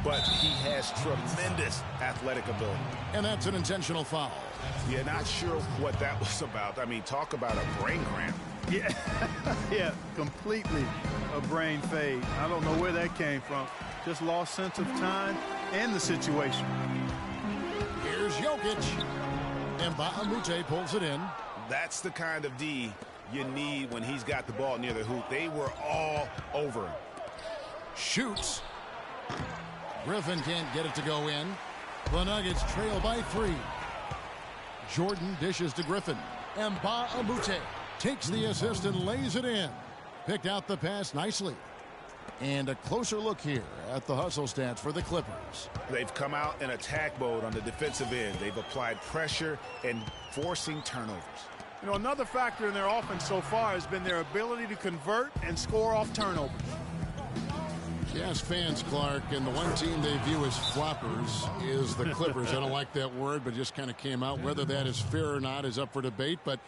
but he has tremendous athletic ability. And that's an intentional foul. Yeah, not sure what that was about. I mean, talk about a brain cramp. Yeah, yeah, completely a brain fade. I don't know where that came from. Just lost sense of time and the situation. Here's Jokic. And Mbamute pulls it in. That's the kind of D you need when he's got the ball near the hoop. They were all over him. Shoots. Griffin can't get it to go in. The Nuggets trail by 3. Jordan dishes to Griffin. Mbamute takes the assist and lays it in. Picked out the pass nicely. And a closer look here at the hustle stats for the Clippers. They've come out in attack mode on the defensive end. They've applied pressure and forcing turnovers. You know, another factor in their offense so far has been their ability to convert and score off turnovers. Yes, fans, Clark, and the one team they view as floppers is the Clippers. I don't like that word, but just kind of came out. Whether that is fair or not is up for debate, but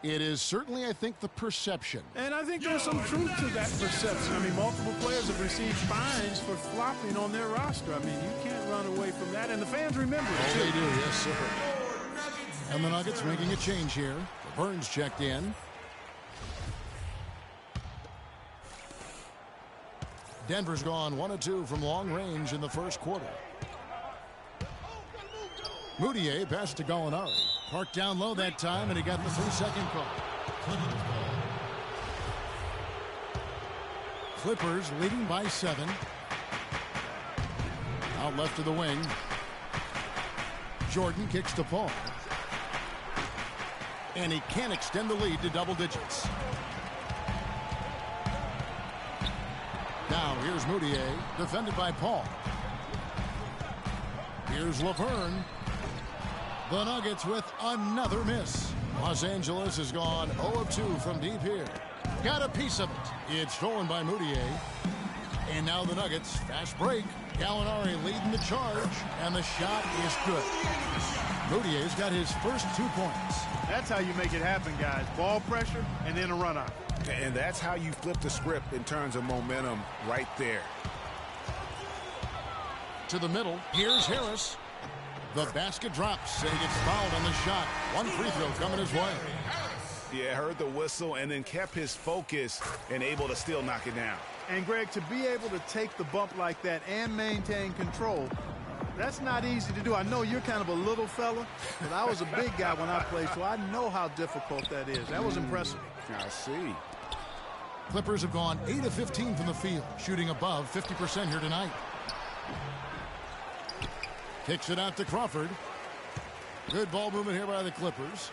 it is certainly, I think, the perception. And I think there's some truth to that perception. I mean, multiple players have received fines for flopping on their roster. I mean, you can't run away from that, and the fans remember it, Oh, too. they do, yes, sir. And the Nuggets making a change here. Burns checked in. Denver's gone 1 of 2 from long range in the first quarter. Moutier passed to Gallinari. Parked down low that time, and he got the 3-second call. Clippers leading by 7. Out left to the wing. Jordan kicks to Paul. And he can extend the lead to double digits. Now here's Moutier, defended by Paul. Here's Laverne. The Nuggets with another miss. Los Angeles has gone 0 of 2 from deep here. Got a piece of it. It's stolen by Moutier. And now the Nuggets, fast break. Gallinari leading the charge, and the shot is good. Moutier's got his first 2 points. That's how you make it happen, guys. Ball pressure and then a run out. And that's how you flip the script in terms of momentum right there. To the middle, here's Harris. The basket drops, and he gets fouled on the shot. One free throw coming his way. Yeah, heard the whistle and then kept his focus and able to still knock it down. And, Greg, to be able to take the bump like that and maintain control, that's not easy to do. I know you're kind of a little fella, but I was a big guy when I played, so I know how difficult that is. That was impressive. I see. Clippers have gone 8 of 15 from the field, shooting above 50% here tonight. Kicks it out to Crawford. Good ball movement here by the Clippers.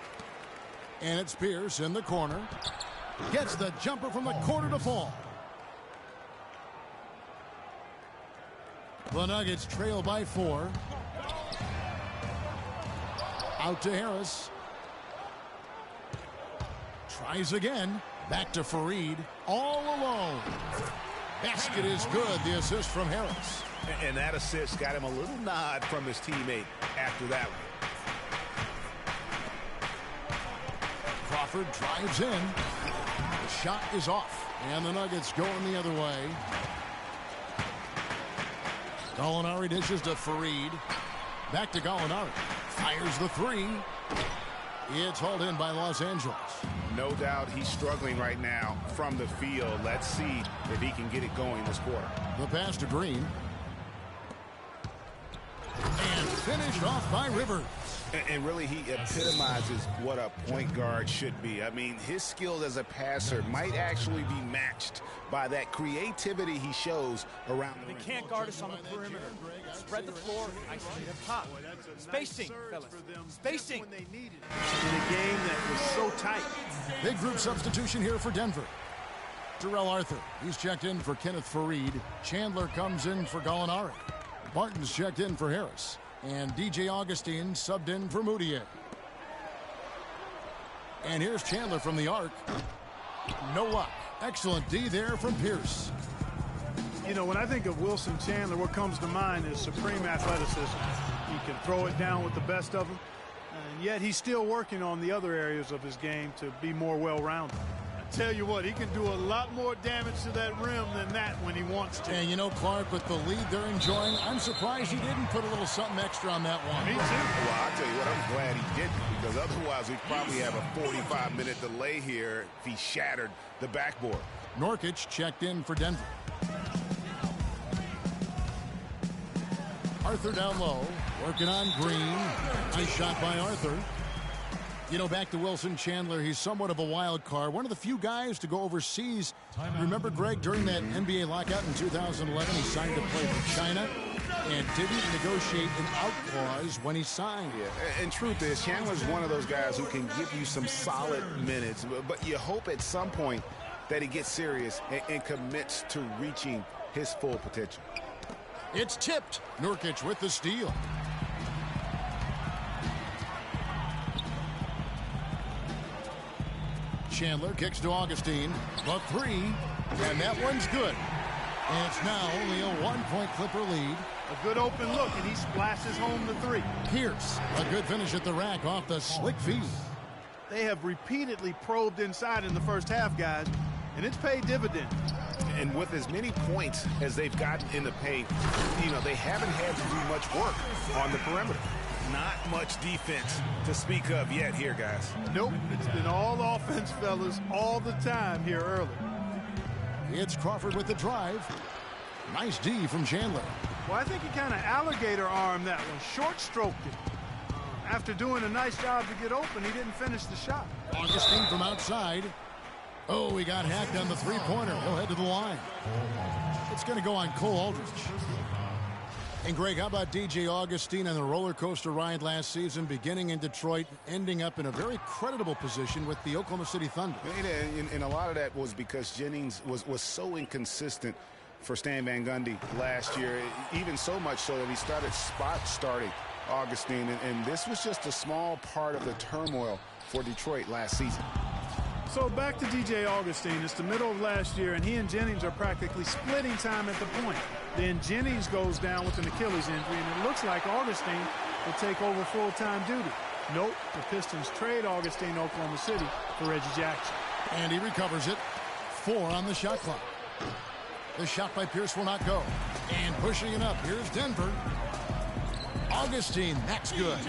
And it's Pierce in the corner. Gets the jumper from the corner to fall. The Nuggets trail by 4. Out to Harris. Tries again. Back to Fareed. All alone. Basket is good. The assist from Harris. And that assist got him a little nod from his teammate after that one. Crawford drives in. The shot is off. And the Nuggets going the other way. Gallinari dishes to Fareed. Back to Gallinari. Fires the 3. It's hauled in by Los Angeles. No doubt he's struggling right now from the field. Let's see if he can get it going this quarter. The pass to Green. And finished off by Rivers. And really, he epitomizes what a point guard should be. I mean, his skills as a passer might actually be matched by that creativity he shows around the rim. They can't guard us on the perimeter. Spread the floor, isolate up top. Spacing, fellas. Spacing. In a game that was so tight. Big group substitution here for Denver. Terrell Arthur, he's checked in for Kenneth Fareed. Chandler comes in for Gallinari. Martin's checked in for Harris. And DJ Augustine subbed in for Moutier. And here's Chandler from the arc. No luck. Excellent D there from Pierce. You know, when I think of Wilson Chandler, what comes to mind is supreme athleticism. He can throw it down with the best of them. And yet he's still working on the other areas of his game to be more well-rounded. Tell you what, he can do a lot more damage to that rim than that when he wants to. And you know, Clark, with the lead they're enjoying, I'm surprised he didn't put a little something extra on that one. Me too. Well, I'll tell you what, I'm glad he didn't, because otherwise we'd probably have a 45-minute delay here if he shattered the backboard. Nurkic checked in for Denver. Arthur down low, working on Green. Nice shot by Arthur. You know, back to Wilson Chandler, he's somewhat of a wild card. One of the few guys to go overseas. Remember, Greg, during that NBA lockout in 2011, he signed to play for China and didn't negotiate an out clause when he signed. Yeah, and truth is, Chandler's one of those guys who can give you some solid minutes, but you hope at some point that he gets serious and commits to reaching his full potential. It's tipped. Nurkic with the steal. Chandler kicks to Augustine. The three, and that one's good. And it's now only a 1-point Clipper lead. A good open look, and he splashes home the three. Pierce, a good finish at the rack off the slick feed. They have repeatedly probed inside in the first half, guys, and it's paid dividends. And with as many points as they've gotten in the paint, you know, they haven't had to do much work on the perimeter. Not much defense to speak of yet here, guys. Nope, it's been all offense, fellas, all the time here early. It's Crawford with the drive. Nice D from Chandler. Well, I think he kind of alligator armed that one, short-stroked it. After doing a nice job to get open, he didn't finish the shot. Augustine from outside. Oh, he got hacked on the three-pointer. He'll head to the line. It's going to go on Cole Aldridge. And, Greg, how about DJ Augustine on the roller coaster ride last season, beginning in Detroit, ending up in a very creditable position with the Oklahoma City Thunder? And a lot of that was because Jennings was so inconsistent for Stan Van Gundy last year, even so much so that he started starting Augustine. And this was just a small part of the turmoil for Detroit last season. So back to DJ Augustine. It's the middle of last year, and he and Jennings are practically splitting time at the point. Then Jennings goes down with an Achilles injury, and it looks like Augustine will take over full-time duty. Nope, the Pistons trade Augustine to Oklahoma City for Reggie Jackson. And he recovers it. 4 on the shot clock. The shot by Pierce will not go. And pushing it up, here's Denver. Augustine, that's good.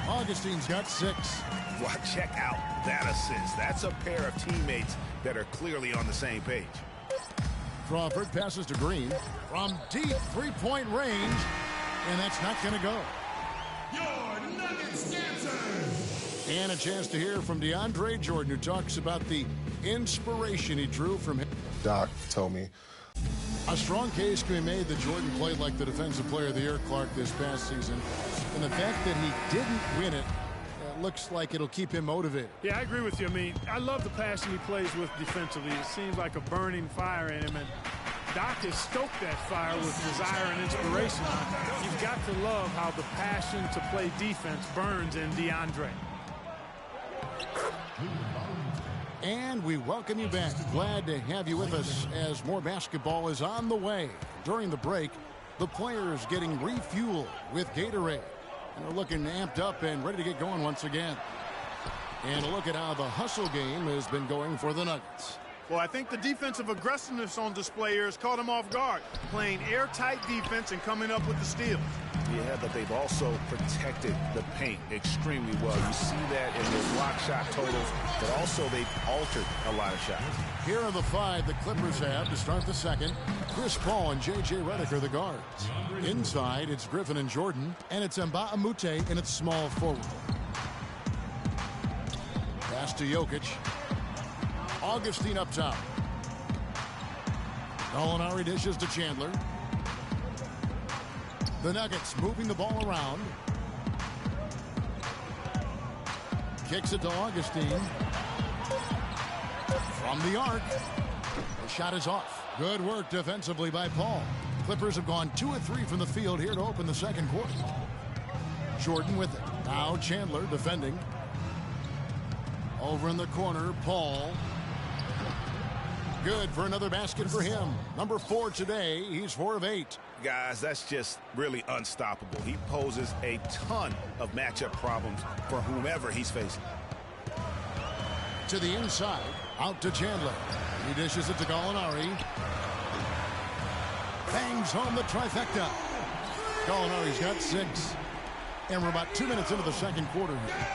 Augustine's got 6. Well, check out that assist. That's a pair of teammates that are clearly on the same page. Crawford passes to Green from deep three-point range, and that's not going to go. Your Nuggets dancers. And a chance to hear from DeAndre Jordan, who talks about the inspiration he drew from him. Doc told me. A strong case can be made that Jordan played like the Defensive Player of the Year, Clark, this past season. And the fact that he didn't win it looks like it'll keep him motivated. Yeah, I agree with you. I mean, I love the passion he plays with defensively. It seems like a burning fire in him, and Doc has stoked that fire with desire and inspiration. You've got to love how the passion to play defense burns in DeAndre. And we welcome you back. Glad to have you with us as more basketball is on the way. During the break, the players getting refueled with Gatorade. And they're looking amped up and ready to get going once again. And a look at how the hustle game has been going for the Nuggets. Well, I think the defensive aggressiveness on display here has caught him off guard, playing airtight defense and coming up with the steals. Yeah, but they've also protected the paint extremely well. You see that in their block shot totals, but also they've altered a lot of shots. Here are the 5 the Clippers have to start the second. Chris Paul and J.J. Redick are the guards. Inside, it's Griffin and Jordan, and it's Mbah a Moute in its small forward. Pass to Jokic. Augustine up top. Gallinari dishes to Chandler. The Nuggets moving the ball around. Kicks it to Augustine. From the arc. The shot is off. Good work defensively by Paul. Clippers have gone 2 of 3 from the field here to open the second quarter. Jordan with it. Now Chandler defending. Over in the corner, Paul. Good for another basket for him. Number 4 today. He's 4 of 8. Guys, that's just really unstoppable. He poses a ton of matchup problems for whomever he's facing. To the inside. Out to Chandler. He dishes it to Gallinari. Bangs home the trifecta. Gallinari's got 6. And we're about 2 minutes into the second quarter here.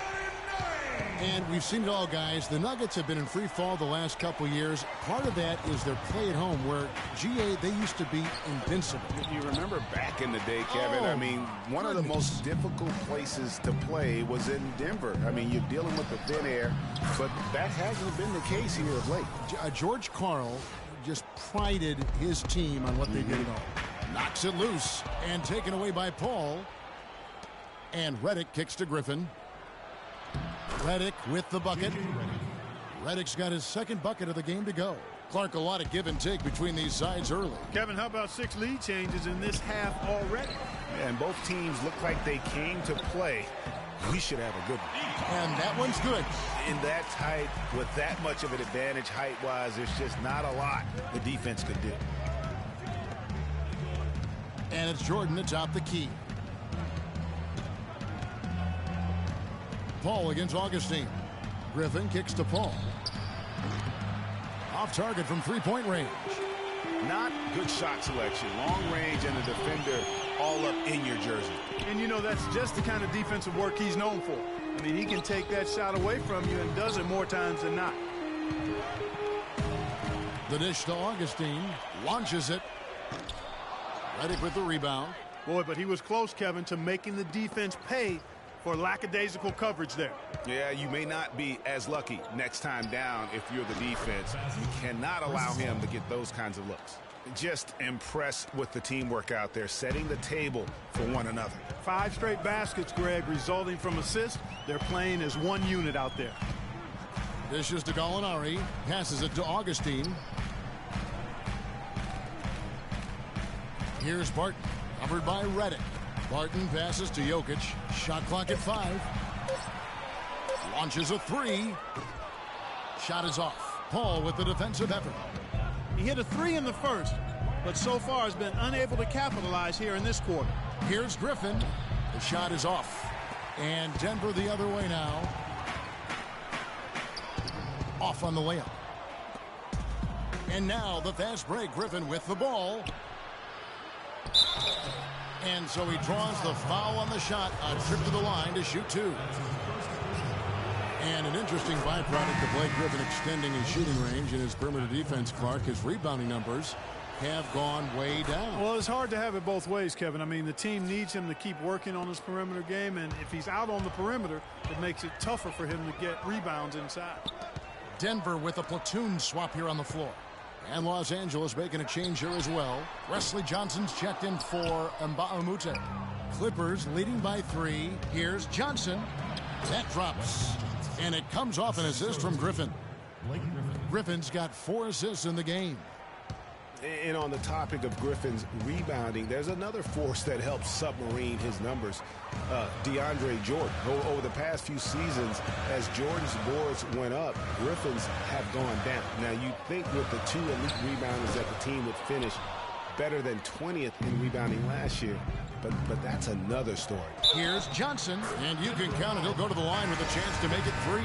And we've seen it all, guys. The Nuggets have been in free fall the last couple years. Part of that is their play at home, where GA, they used to be invincible. You remember back in the day, Kevin, I mean, one of the most difficult places to play was in Denver. I mean, you're dealing with the thin air, but that hasn't been the case here of late. George Karl just prided his team on what they did at home. Knocks it loose and taken away by Paul. And Redick kicks to Griffin. Redick with the bucket. Redick's got his second bucket of the game to go. Clark, a lot of give and take between these sides early. Kevin, how about 6 lead changes in this half already? Yeah, and both teams look like they came to play. We should have a good one. And that one's good. In that tight, with that much of an advantage height-wise, there's just not a lot the defense could do. And it's Jordan atop the key. Paul against Augustine. Griffin kicks to Paul. Off target from three-point range. Not good shot selection. Long range and a defender all up in your jersey. And, you know, that's just the kind of defensive work he's known for. I mean, he can take that shot away from you and does it more times than not. The dish to Augustine. Launches it. Redick with the rebound. Boy, but he was close, Kevin, to making the defense pay for lackadaisical coverage there. Yeah, you may not be as lucky next time down if you're the defense. You cannot allow him to get those kinds of looks. Just impressed with the teamwork out there, setting the table for one another. 5 straight baskets, Greg, resulting from assists. They're playing as one unit out there. Dishes to Gallinari. Passes it to Augustine. Here's Barton. Covered by Redick. Barton passes to Jokic. Shot clock at 5. Launches a 3. Shot is off. Paul with the defensive effort. He hit a 3 in the first, but so far has been unable to capitalize here in this quarter. Here's Griffin. The shot is off. And Denver the other way now. Off on the layup. And now the fast break. Griffin with the ball. And so he draws the foul on the shot. A trip to the line to shoot 2. And an interesting byproduct of Blake Griffin extending his shooting range in his perimeter defense, Clark. His rebounding numbers have gone way down. Well, it's hard to have it both ways, Kevin. I mean, the team needs him to keep working on his perimeter game, and if he's out on the perimeter, it makes it tougher for him to get rebounds inside. Denver with a platoon swap here on the floor. And Los Angeles making a change here as well. Wesley Johnson's checked in for Mba'amute. Clippers leading by 3. Here's Johnson. That drops. And it comes off an assist from Griffin. Griffin's got 4 assists in the game. And on the topic of Griffin's rebounding, there's another force that helps submarine his numbers. DeAndre Jordan. Over the past few seasons, as Jordan's boards went up, Griffin's have gone down. Now, you'd think with the 2 elite rebounders that the team would finish better than 20th in rebounding last year. But that's another story. Here's Johnson, and you can count it. He'll go to the line with a chance to make it 3.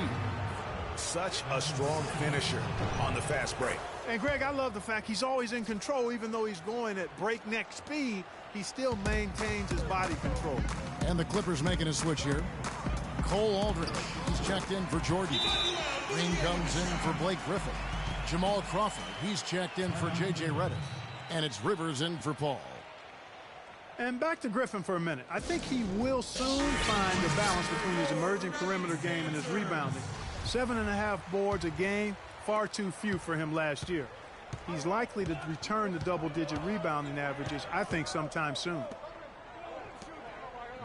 Such a strong finisher on the fast break. And, Greg, I love the fact he's always in control. Even though he's going at breakneck speed, he still maintains his body control. And the Clippers making a switch here. Cole Aldridge, he's checked in for Jordan. Green comes in for Blake Griffin. Jamal Crawford, he's checked in for J.J. Redick. And it's Rivers in for Paul. And back to Griffin for a minute. I think he will soon find the balance between his emerging perimeter game and his rebounding. 7.5 boards a game, far too few for him last year. He's likely to return to double-digit rebounding averages, I think, sometime soon.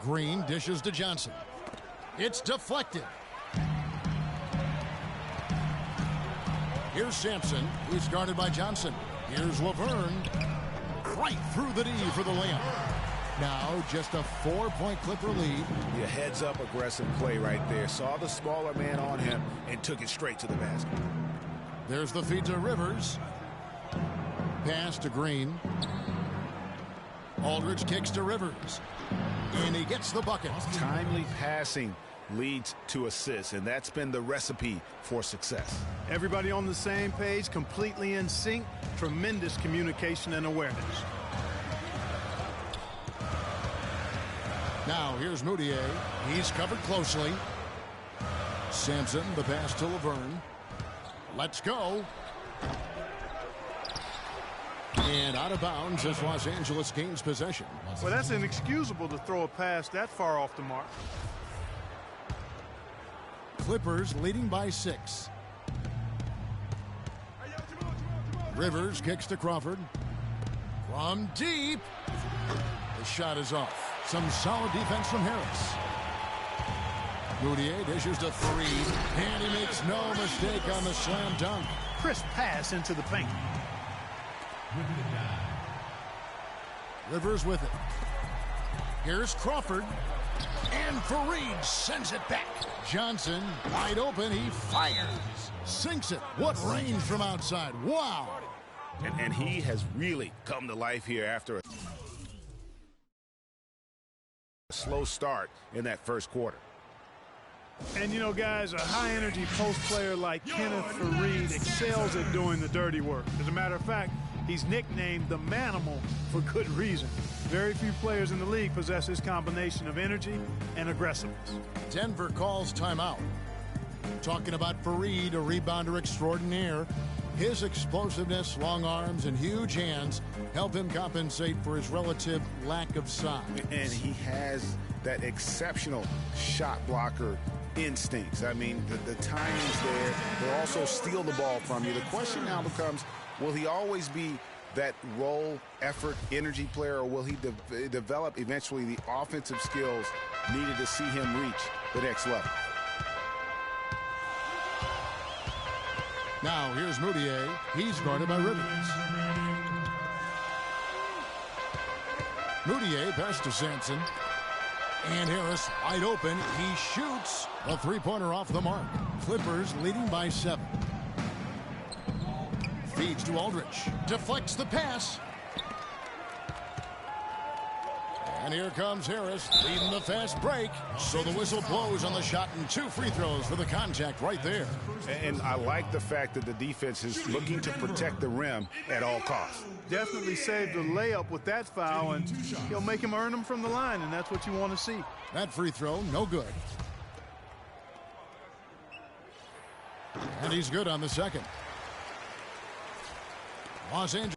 Green dishes to Johnson. It's deflected. Here's Sampson. He's guarded by Johnson. Here's Laverne. Right through the D for the layup. Now just a 4-point Clipper lead. Yeah, heads-up aggressive play right there. Saw the smaller man on him and took it straight to the basket. There's the feed to Rivers. Pass to Green. Aldridge kicks to Rivers. And he gets the bucket. Timely passing leads to assists, and that's been the recipe for success. Everybody on the same page, completely in sync, tremendous communication and awareness. Now here's Moutier. He's covered closely. Sampson, the pass to Laverne. Let's go. And out of bounds as Los Angeles gains possession. Well, that's inexcusable to throw a pass that far off the mark. Clippers leading by 6. Rivers kicks to Crawford. From deep. The shot is off. Some solid defense from Harris. Moutier dishes to 3. And he makes no mistake on the slam dunk. Crisp pass into the paint. Rivers with it. Here's Crawford. And Fareed sends it back. Johnson, wide open, he fires. Sinks it. What range from outside. Wow. And he has really come to life here after a slow start in that first quarter. And, you know, guys, a high-energy post player like Kenneth Fareed excels at doing the dirty work. As a matter of fact, he's nicknamed the Manimal for good reason. Very few players in the league possess this combination of energy and aggressiveness. Denver calls timeout. Talking about Fareed, a rebounder extraordinaire. His explosiveness, long arms, and huge hands help him compensate for his relative lack of size. And he has that exceptional shot blocker instincts. I mean, the timing's there. They'll also steal the ball from you. The question now becomes, will he always be that role, effort, energy player, or will he develop eventually the offensive skills needed to see him reach the next level? Now here's Moutier. He's guarded by Rivers. Moutier pass to Sampson. And Harris wide open. He shoots. A three-pointer off the mark. Clippers leading by 7. Feeds to Aldridge. Deflects the pass. And here comes Harris leading the fast break. So the whistle blows on the shot and 2 free throws for the contact right there. And I like the fact that the defense is looking to protect the rim at all costs. Definitely saved the layup with that foul, and he'll make him earn them from the line, and that's what you want to see. That free throw, no good. And he's good on the second. Los Angeles.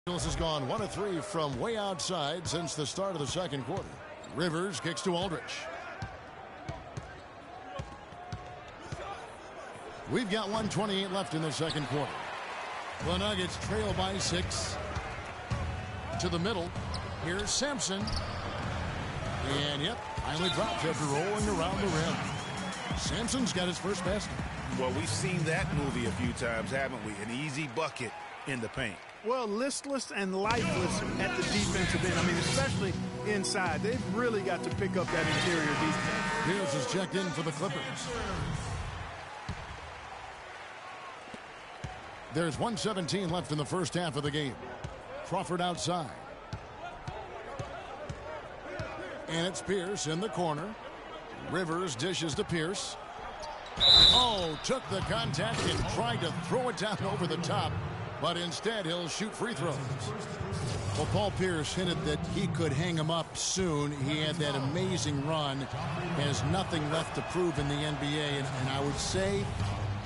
Has gone 1 of 3 from way outside since the start of the second quarter. Rivers kicks to Aldridge. We've got 1:28 left in the second quarter. The Nuggets trail by 6. To the middle. Here's Sampson. And, yep, finally dropped after rolling around the rim. Sampson's got his first basket. Well, we've seen that movie a few times, haven't we? An easy bucket in the paint. Well, listless and lifeless at the defensive end. I mean, especially inside. They've really got to pick up that interior defense. Pierce is checked in for the Clippers. There's 1:17 left in the first half of the game. Crawford outside. And it's Pierce in the corner. Rivers dishes to Pierce. Oh, took the contact and tried to throw it down over the top, but instead he'll shoot free throws. Well, Paul Pierce hinted that he could hang him up soon. He had that amazing run, has nothing left to prove in the NBA, and I would say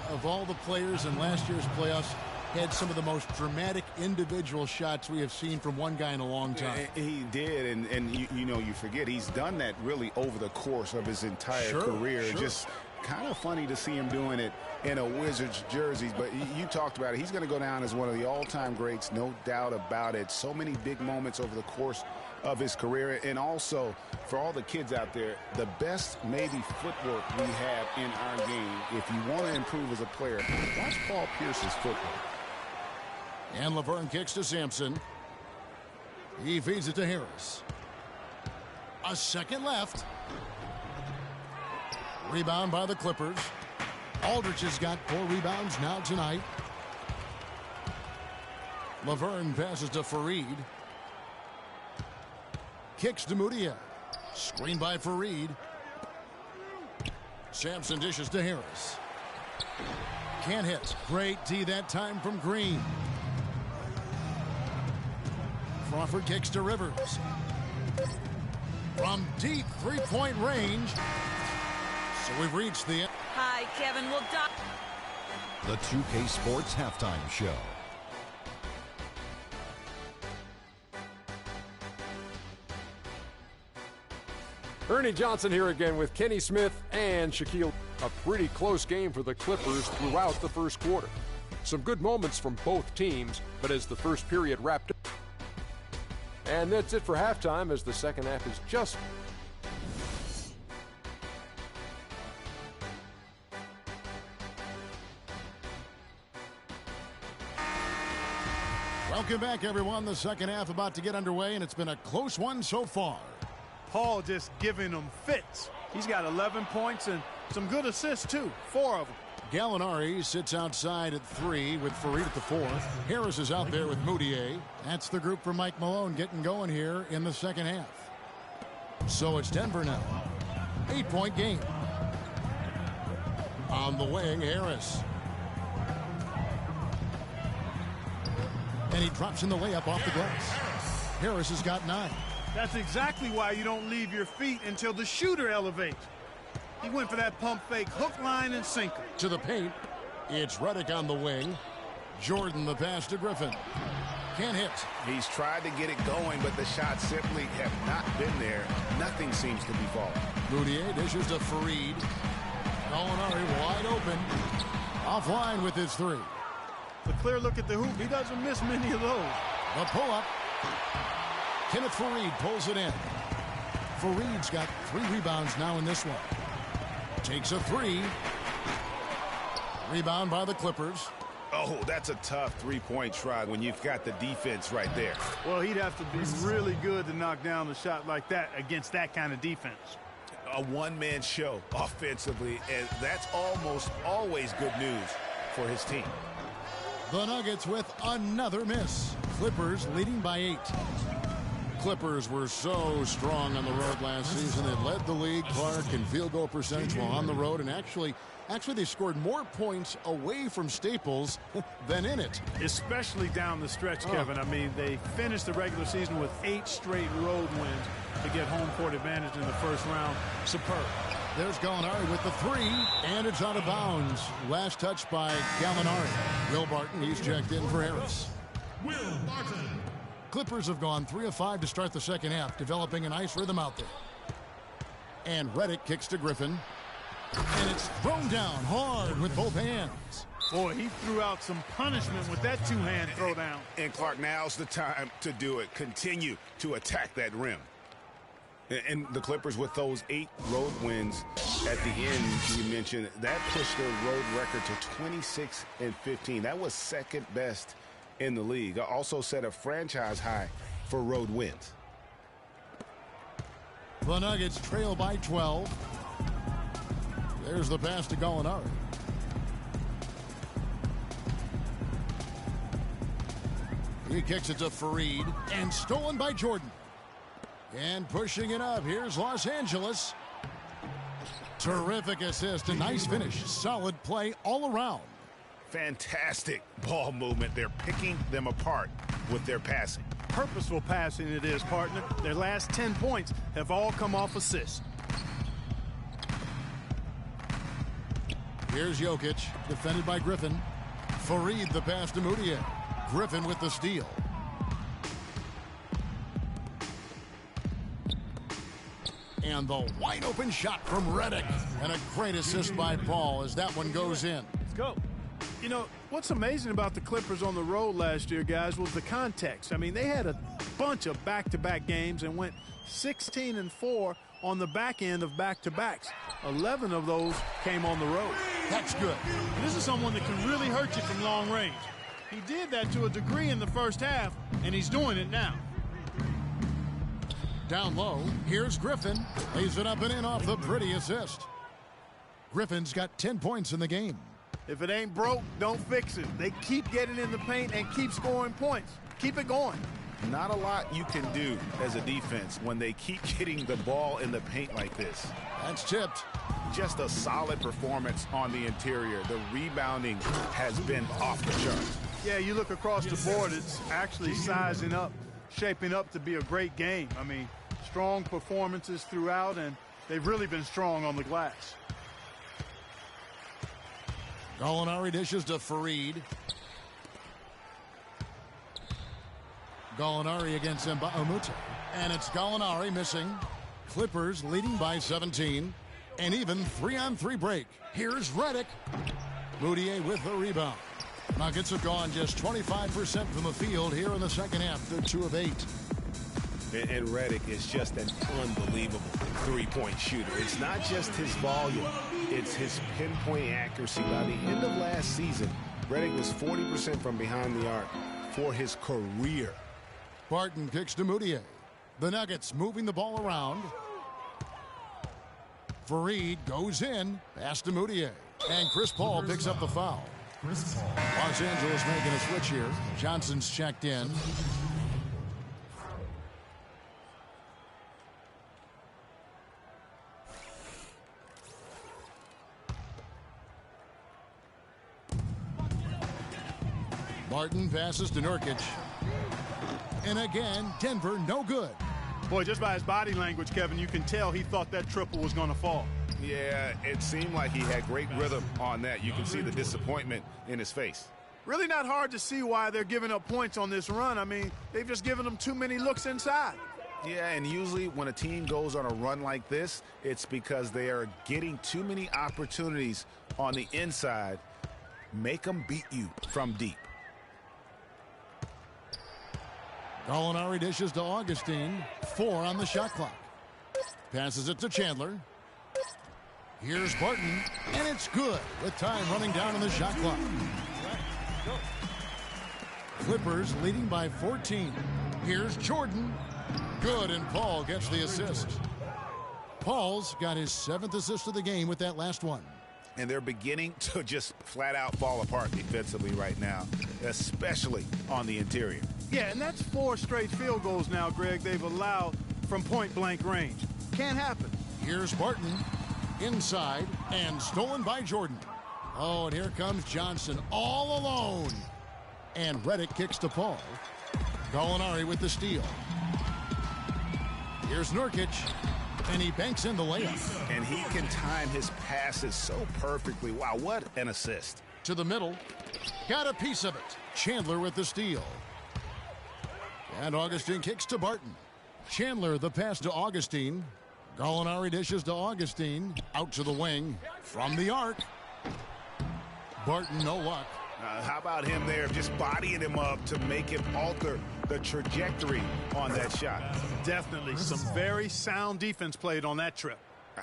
of all the players in last year's playoffs, had some of the most dramatic individual shots we have seen from one guy in a long time. He did, and you know, you forget he's done that really over the course of his entire career. Sure. Just kind of funny to see him doing it in a Wizards jersey, but you talked about it. He's going to go down as one of the all-time greats, no doubt about it. So many big moments over the course of his career, and also for all the kids out there, the best maybe footwork we have in our game. If you want to improve as a player, watch Paul Pierce's footwork. And Laverne kicks to Sampson. He feeds it to Harris. A second left. Rebound by the Clippers. Aldridge has got 4 rebounds now tonight. Laverne passes to Fareed. Kicks to Mudiay. Screen by Fareed. Sampson dishes to Harris. Can't hit. Great D that time from Green. Crawford kicks to Rivers. From deep three-point range. So we've reached the end. Hi, Kevin. We'll dock. The 2K Sports Halftime Show. Ernie Johnson here again with Kenny Smith and Shaquille. A pretty close game for the Clippers throughout the first quarter. Some good moments from both teams, but as the first period wrapped up. And that's it for halftime as the second half is just... Welcome back, everyone. The second half about to get underway, and it's been a close one so far. Paul just giving them fits. He's got 11 points and some good assists, too. 4 of them. Gallinari sits outside at 3 with Fareed at the 4th. Harris is out there with Mudiay. That's the group for Mike Malone getting going here in the second half. So it's Denver now. 8-point game. On the wing, Harris. And he drops in the layup off the glass. Harris has got 9. That's exactly why you don't leave your feet until the shooter elevates. He went for that pump fake, hook, line, and sinker. To the paint. It's Redick on the wing. Jordan the pass to Griffin. Can't hit. He's tried to get it going, but the shots simply have not been there. Nothing seems to be falling. Mudiay dishes to Fareed. Gallinari wide open. Offline with his 3. A clear look at the hoop. He doesn't miss many of those. The pull-up. Kenneth Fareed pulls it in. Fareed's got 3 rebounds now in this one. Takes a 3. Rebound by the Clippers. Oh, that's a tough three-point try when you've got the defense right there. Well, he'd have to be really good to knock down a shot like that against that kind of defense. A one-man show offensively, and that's almost always good news for his team. The Nuggets with another miss. Clippers leading by 8. Clippers were so strong on the road last season. They led the league, Clark, in field goal percentage while on the road, and actually they scored more points away from Staples than in it. Especially down the stretch, Kevin. I mean, they finished the regular season with 8 straight road wins to get home court advantage in the first round. Superb. There's Gallinari with the 3, and it's out of bounds. Last touch by Gallinari. Will Barton, he's checked in for Harris. Will Barton. Clippers have gone 3 of 5 to start the second half, developing a nice rhythm out there. And Redick kicks to Griffin. And it's thrown down hard with both hands. Boy, he threw out some punishment with that 2-hand throwdown. And Clark, now's the time to do it. Continue to attack that rim. And the Clippers, with those 8 road wins at the end, you mentioned, that pushed their road record to 26-15. That was second best in the league. Also set a franchise high for road wins. The Nuggets trail by 12. There's the pass to Gallinari. He kicks it to Fareed, and stolen by Jordan. And pushing it up, here's Los Angeles. Terrific assist, a nice finish. Solid play all around. Fantastic ball movement. They're picking them apart with their passing. Purposeful passing it is, partner. Their last 10 points have all come off assists. Here's Jokic, defended by Griffin. Fareed the pass to Moutier. Griffin with the steal. And the wide open shot from Redick. And a great assist by Paul as that one goes in. Let's go. You know, what's amazing about the Clippers on the road last year, guys, was the context. I mean, they had a bunch of back-to-back games and went 16-4 on the back end of back-to-backs. 11 of those came on the road. That's good. This is someone that can really hurt you from long range. He did that to a degree in the first half, and he's doing it now. Down low, here's Griffin. Lays it up and in off the pretty assist. Griffin's got 10 points in the game. If it ain't broke, don't fix it. They keep getting in the paint and keep scoring points. Keep it going. Not a lot you can do as a defense when they keep getting the ball in the paint like this. That's tipped. Just a solid performance on the interior. The rebounding has been off the charts. Yeah, you look across the board, it's actually sizing up, shaping up to be a great game. I mean, strong performances throughout, and they've really been strong on the glass. Gallinari dishes to Fareed. Gallinari against Mbamute. And it's Gallinari missing. Clippers leading by 17. And even 3-on-3 break. Here's Redick. Moutier with the rebound. Nuggets have gone just 25% from the field here in the second half. They're 2 of 8. And Redick is just an unbelievable three-point shooter. It's not just his volume, it's his pinpoint accuracy. By the end of last season, Redick was 40% from behind the arc for his career. Barton kicks to Moutier. The Nuggets moving the ball around. Fareed goes in, pass to Moutier. And Chris Paul picks up the foul. Los Angeles making a switch here. Johnson's checked in. Barton passes to Nurkic. And again, Denver no good. Boy, just by his body language, Kevin, you can tell he thought that triple was going to fall. Yeah, it seemed like he had great rhythm on that. You can see the disappointment in his face. Really not hard to see why they're giving up points on this run. I mean, they've just given them too many looks inside. Yeah, and usually when a team goes on a run like this, it's because they are getting too many opportunities on the inside. Make them beat you from deep. Gallinari dishes to Augustine. 4 on the shot clock. Passes it to Chandler. Here's Barton, and it's good with time running down on the shot clock. Clippers leading by 14. Here's Jordan. Good, and Paul gets the assist. Paul's got his 7th assist of the game with that last one. And they're beginning to just flat out fall apart defensively right now, especially on the interior. Yeah, and that's 4 straight field goals now, Greg, they've allowed from point-blank range. Can't happen. Here's Barton. Inside, and stolen by Jordan. Oh, and here comes Johnson all alone. And Redick kicks to Paul. Gallinari with the steal. Here's Nurkic, and he banks in the layup. And he can time his passes so perfectly. Wow, what an assist. To the middle. Got a piece of it. Chandler with the steal. And Augustine kicks to Barton. Chandler the pass to Augustine. Gallinari dishes to Augustine. Out to the wing. From the arc. Barton no luck. How about him there just bodying him up to make him alter the trajectory on that shot. Definitely some very sound defense played on that trip.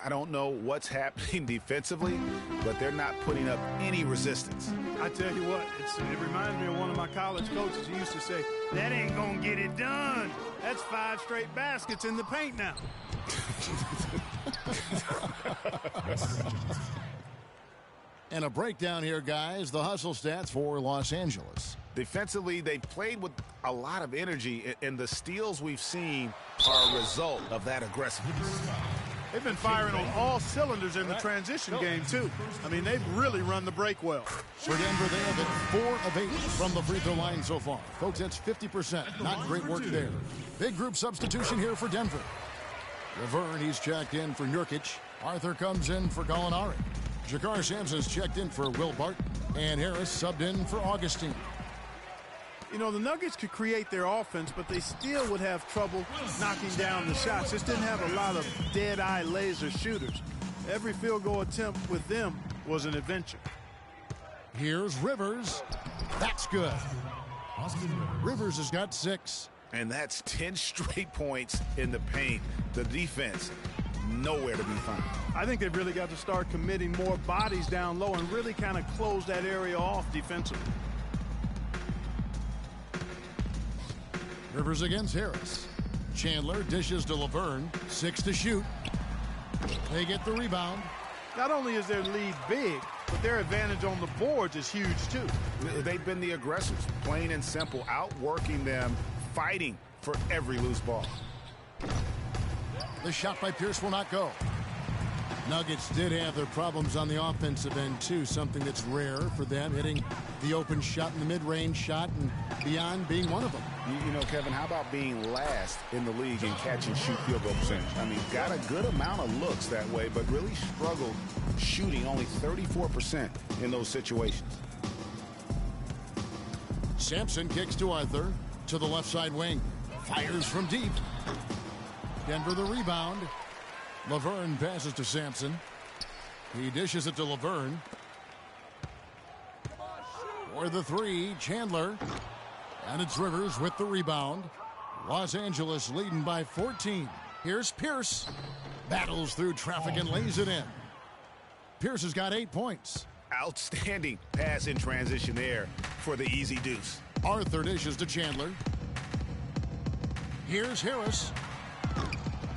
I don't know what's happening defensively, but they're not putting up any resistance. I tell you what, it reminds me of one of my college coaches. He used to say, that ain't gonna get it done. That's 5 straight baskets in the paint now. And a breakdown here, guys. The hustle stats for Los Angeles. Defensively, they played with a lot of energy, and the steals we've seen are a result of that aggressiveness. They've been firing on all cylinders in the transition game, too. I mean, they've really run the break well. For Denver, they have hit 4 of 8 from the free throw line so far. Folks, that's 50%. Not great work there. Big group substitution here for Denver. Laverne, he's checked in for Nurkic. Arthur comes in for Gallinari. Jakar Sampson's checked in for Will Barton. And Harris subbed in for Augustine. You know, the Nuggets could create their offense, but they still would have trouble knocking down the shots. Just didn't have a lot of dead-eye laser shooters. Every field goal attempt with them was an adventure. Here's Rivers. That's good. Rivers has got 6. And that's 10 straight points in the paint. The defense, nowhere to be found. I think they've really got to start committing more bodies down low and really kind of close that area off defensively. Rivers against Harris. Chandler dishes to Laverne. 6 to shoot. They get the rebound. Not only is their lead big, but their advantage on the boards is huge, too. They've been the aggressors, plain and simple, outworking them, fighting for every loose ball. The shot by Pierce will not go. Nuggets did have their problems on the offensive end, too. Something that's rare for them, hitting the open shot in the mid-range shot and beyond being one of them. You know, Kevin, how about being last in the league in catch and shoot field goal percentage? I mean, got a good amount of looks that way, but really struggled shooting only 34% in those situations. Sampson kicks to Arthur to the left side wing. Fires from deep. Denver the rebound. Laverne passes to Sampson. He dishes it to Laverne. For the 3, Chandler. And it's Rivers with the rebound. Los Angeles leading by 14. Here's Pierce. Battles through traffic and lays it in. Pierce has got 8 points. Outstanding pass in transition there for the easy deuce. Arthur dishes to Chandler. Here's Harris.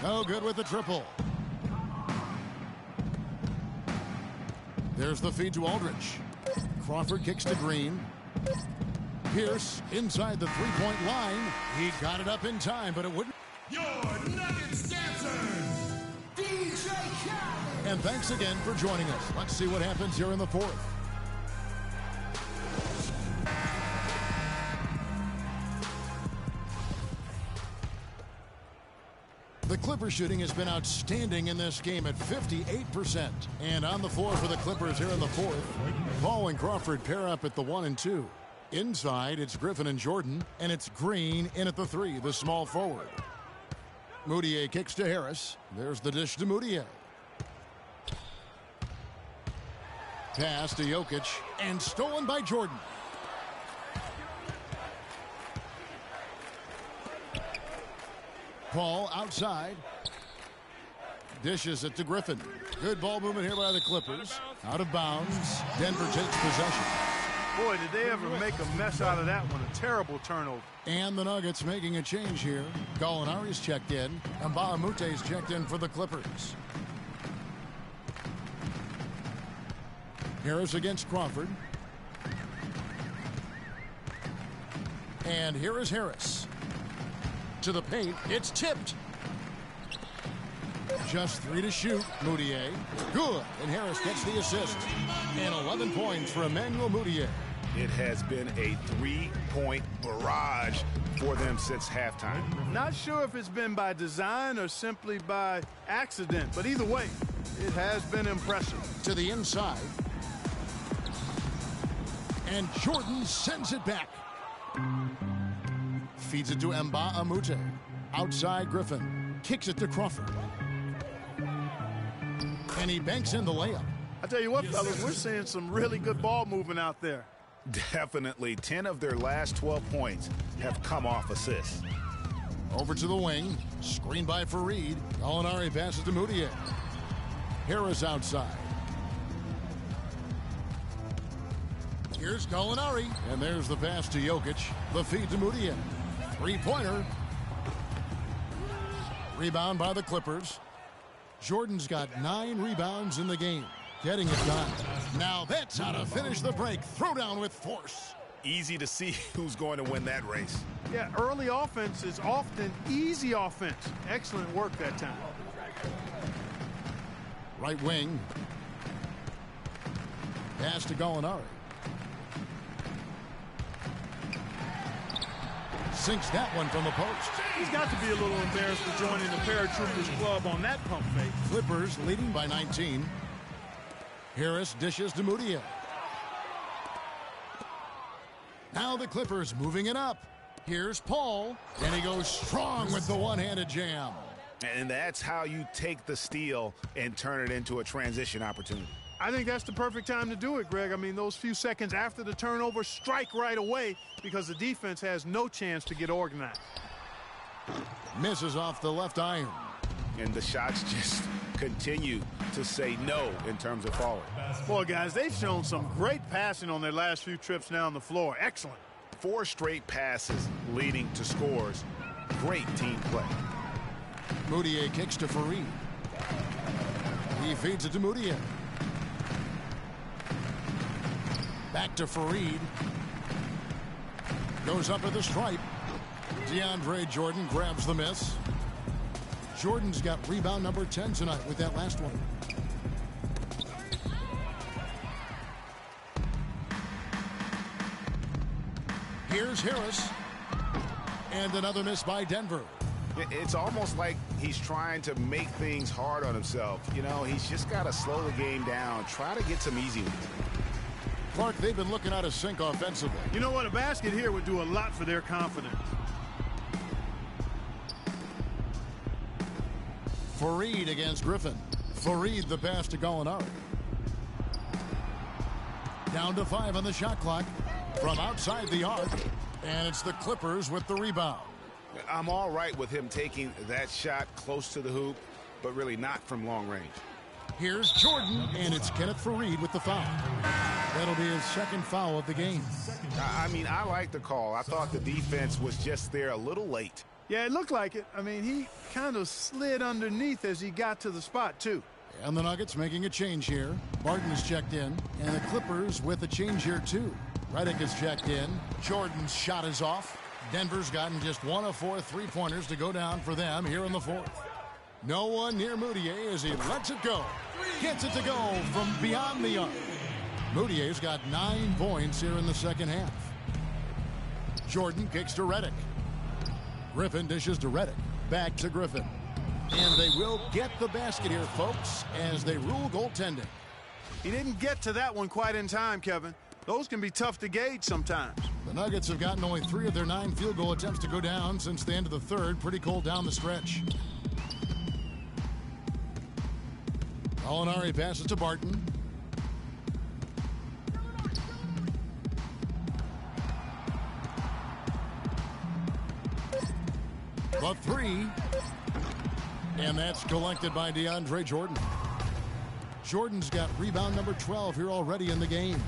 No good with the triple. There's the feed to Aldridge. Crawford kicks to Green. Pierce inside the three-point line. He got it up in time, but it wouldn't. Your Nuggets dancers, DJ Khaled. And thanks again for joining us. Let's see what happens here in the 4th. The Clippers shooting has been outstanding in this game at 58%. And on the floor for the Clippers here in the 4th, Paul and Crawford pair up at the 1 and 2. Inside, it's Griffin and Jordan, and it's Green in at the 3, the small forward. Moutier kicks to Harris. There's the dish to Moutier. Pass to Jokic, and stolen by Jordan. Paul outside. Dishes it to Griffin. Good ball movement here by the Clippers. Out of bounds. Denver takes possession. Boy, did they ever make a mess out of that one. A terrible turnover. And the Nuggets making a change here. Gallinari's checked in. And Mbah-a-Moute's checked in for the Clippers. Harris against Crawford. And here is Harris. To the paint. It's tipped. Just 3 to shoot. Moutier. Good. And Harris gets the assist. And 11 points for Emmanuel Moutier. It has been a 3-point barrage for them since halftime. Not sure if it's been by design or simply by accident, but either way, it has been impressive. To the inside. And Jordan sends it back. Feeds it to Mbah-a-Moute. Outside Griffin. Kicks it to Crawford. And he banks in the layup. I tell you what, fellas, we're seeing some really good ball movement out there. Definitely. 10 of their last 12 points have come off assists. Over to the wing. Screen by Fareed. Gallinari passes to Moutier. Harris outside. Here's Gallinari. And there's the pass to Jokic. The feed to Moutier. Three-pointer. Rebound by the Clippers. Jordan's got 9 rebounds in the game. Getting it done. Now that's how to finish the break. Throw down with force. Easy to see who's going to win that race. Yeah, early offense is often easy offense. Excellent work that time. Right wing. Pass to Gallinari. Sinks that one from the post. He's got to be a little embarrassed for joining the Paratroopers Club on that pump fake. Clippers leading by 19. Harris dishes to Moutier. Now the Clippers moving it up. Here's Paul, and he goes strong with the one-handed jam. And that's how you take the steal and turn it into a transition opportunity. I think that's the perfect time to do it, Greg. I mean, those few seconds after the turnover, strike right away because the defense has no chance to get organized. Misses off the left iron. And the shots just continue to say no in terms of falling. Boy, guys, they've shown some great passing on their last few trips down the floor. Excellent. 4 straight passes leading to scores. Great team play. Moutier kicks to Fareed. He feeds it to Moutier. Back to Fareed. Goes up at the stripe. DeAndre Jordan grabs the miss. Jordan's got rebound number 10 tonight with that last one. Here's Harris. And another miss by Denver. It's almost like he's trying to make things hard on himself. You know, he's just got to slow the game down, try to get some easy ones. Clark, they've been looking out of sync offensively. You know what? A basket here would do a lot for their confidence. Fareed against Griffin. Fareed the pass to Gallinari. Down to 5 on the shot clock from outside the arc. And it's the Clippers with the rebound. I'm all right with him taking that shot close to the hoop, but really not from long range. Here's Jordan, and it's Kenneth Fareed with the foul. That'll be his second foul of the game. I mean, I like the call. I thought the defense was just there a little late. Yeah, it looked like it. I mean, he kind of slid underneath as he got to the spot, too. And the Nuggets making a change here. Barton's checked in, and the Clippers with a change here, too. Redick is checked in. Jordan's shot is off. Denver's gotten just 1 of 4 3-pointers to go down for them here in the fourth. No one near Moutier as he lets it go. Gets it to go from beyond the arc. Moutier's got 9 points here in the second half. Jordan kicks to Redick. Griffin dishes to Redick. Back to Griffin. And they will get the basket here, folks, as they rule goaltending. He didn't get to that one quite in time, Kevin. Those can be tough to gauge sometimes. The Nuggets have gotten only 3 of their 9 field goal attempts to go down since the end of the third. Pretty cold down the stretch. Gallinari passes to Barton. The 3. And that's collected by DeAndre Jordan. Jordan's got rebound number 12 here already in the game.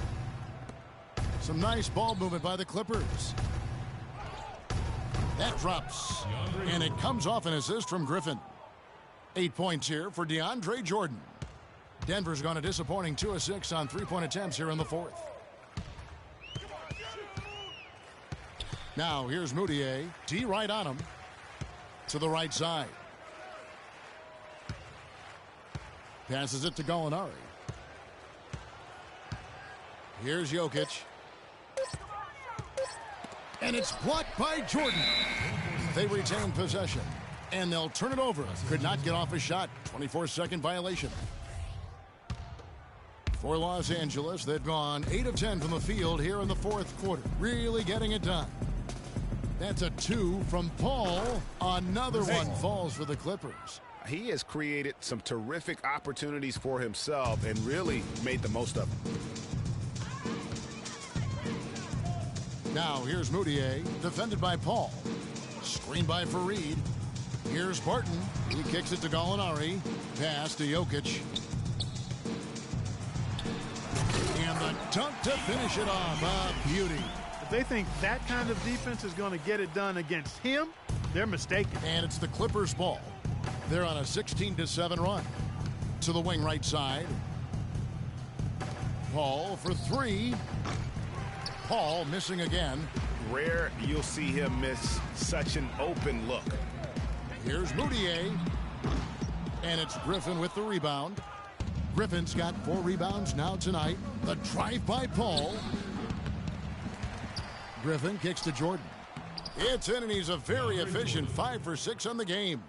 Some nice ball movement by the Clippers. That drops. And it comes off an assist from Griffin. 8 points here for DeAndre Jordan. Denver's gone a disappointing 2 of 6 on 3-point attempts here in the fourth. Now here's Moutier. D right on him. To the right side. Passes it to Gallinari. Here's Jokic. And it's blocked by Jordan. They retain possession. And they'll turn it over. Could not get off a shot. 24-second violation. For Los Angeles, they've gone 8 of 10 from the field here in the fourth quarter. Really getting it done. That's a 2 from Paul. Another one falls for the Clippers. He has created some terrific opportunities for himself and really made the most of them. Now here's Moutier, defended by Paul. Screen by Fareed. Here's Barton. He kicks it to Gallinari. Pass to Jokic. And the dunk to finish it off. A beauty. If they think that kind of defense is going to get it done against him, they're mistaken. And it's the Clippers' ball. They're on a 16-7 run. To the wing right side. Paul for three. Paul missing again. Rare you'll see him miss such an open look. Here's Moutier. And it's Griffin with the rebound. Griffin's got 4 rebounds now tonight. The drive by Paul. Griffin kicks to Jordan. It's in, and he's a very efficient 5 for 6 on the game.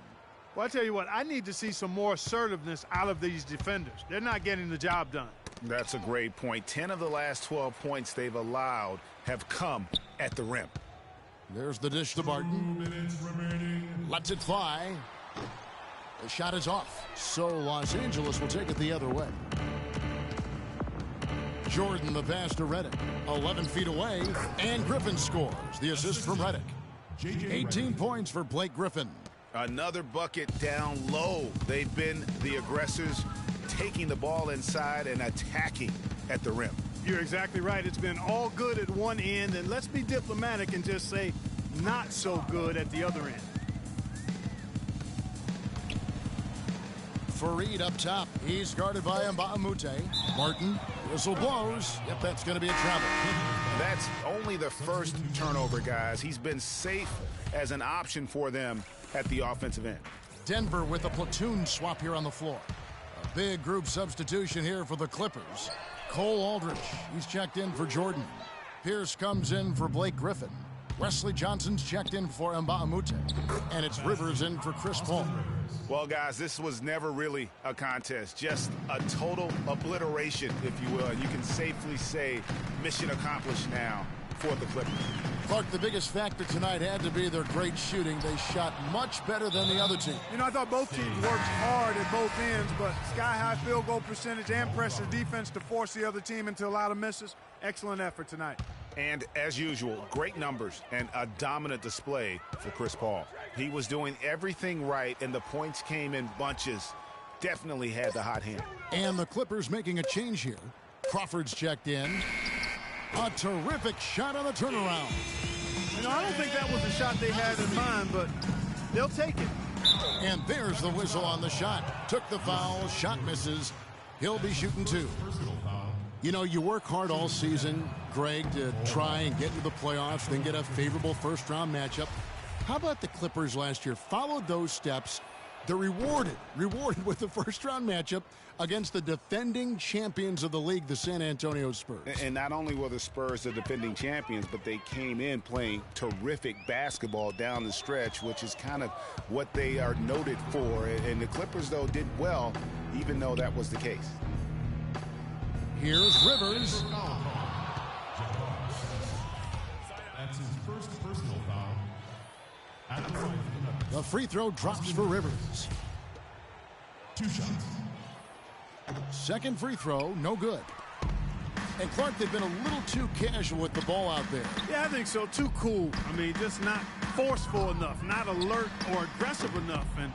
Well, I tell you what, I need to see some more assertiveness out of these defenders. They're not getting the job done. That's a great point. 10 of the last 12 points they've allowed have come at the rim. There's the dish to Barton. Lets it fly. The shot is off. So Los Angeles will take it the other way. Jordan the pass to Redick. 11 feet away. And Griffin scores. The assist from Redick. 18 points for Blake Griffin. Another bucket down low. They've been the aggressors, taking the ball inside and attacking at the rim. You're exactly right. It's been all good at one end, and let's be diplomatic and just say not so good at the other end. Fareed up top. He's guarded by Mbamute. Martin, whistle blows. Yep, that's going to be a travel. That's only the first turnover, guys. He's been safe as an option for them at the offensive end. Denver with a platoon swap here on the floor. A big group substitution here for the Clippers. Cole Aldrich, he's checked in for Jordan. Pierce comes in for Blake Griffin. Wesley Johnson's checked in for Mbamute. And it's Rivers in for Chris Paul. Well, guys, this was never really a contest, just a total obliteration, if you will. And you can safely say mission accomplished now for the Clippers. Clark, the biggest factor tonight had to be their great shooting. They shot much better than the other team. You know, I thought both teams worked hard at both ends, but sky-high field goal percentage and pressure defense to force the other team into a lot of misses. Excellent effort tonight. And as usual, great numbers and a dominant display for Chris Paul. He was doing everything right, and the points came in bunches. Definitely had the hot hand. And the Clippers making a change here. Crawford's checked in. A terrific shot on the turnaround. You know, I don't think that was the shot they had in mind, but they'll take it. And there's the whistle on the shot. Took the foul, shot misses. He'll be shooting 2. You know, you work hard all season, Greg, to try and get into the playoffs, then get a favorable first-round matchup. How about the Clippers last year? Followed those steps. They're rewarded with the first-round matchup against the defending champions of the league, the San Antonio Spurs. And not only were the Spurs the defending champions, but they came in playing terrific basketball down the stretch, which is kind of what they are noted for. And the Clippers, though, did well, even though that was the case. Here's Rivers. That's his first personal foul. The free throw drops for Rivers. 2 shots. Second free throw, no good. And Clark, they've been a little too casual with the ball out there. Yeah, I think so. Too cool. I mean, just not forceful enough, not alert or aggressive enough, and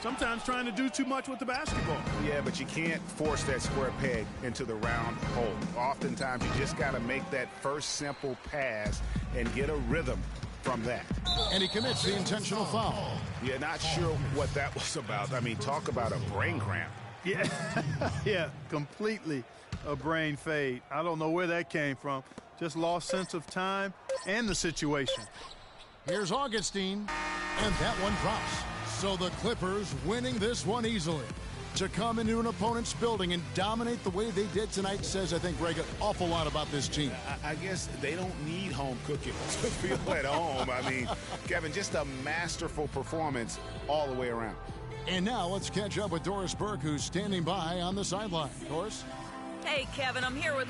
sometimes trying to do too much with the basketball. Yeah, but you can't force that square peg into the round hole. Oftentimes, you just got to make that first simple pass and get a rhythm from that. And he commits the intentional foul. Yeah, not sure what that was about. I mean, talk about a brain cramp. Yeah, yeah, completely a brain fade. I don't know where that came from. Just lost sense of time and the situation. Here's Augustine, and that one drops. So the Clippers winning this one easily. To come into an opponent's building and dominate the way they did tonight says, I think, Greg, an awful lot about this team. I guess they don't need home cooking to feel at home. I mean, Kevin, just a masterful performance all the way around. And now let's catch up with Doris Burke, who's standing by on the sideline. Doris? Hey, Kevin, I'm here with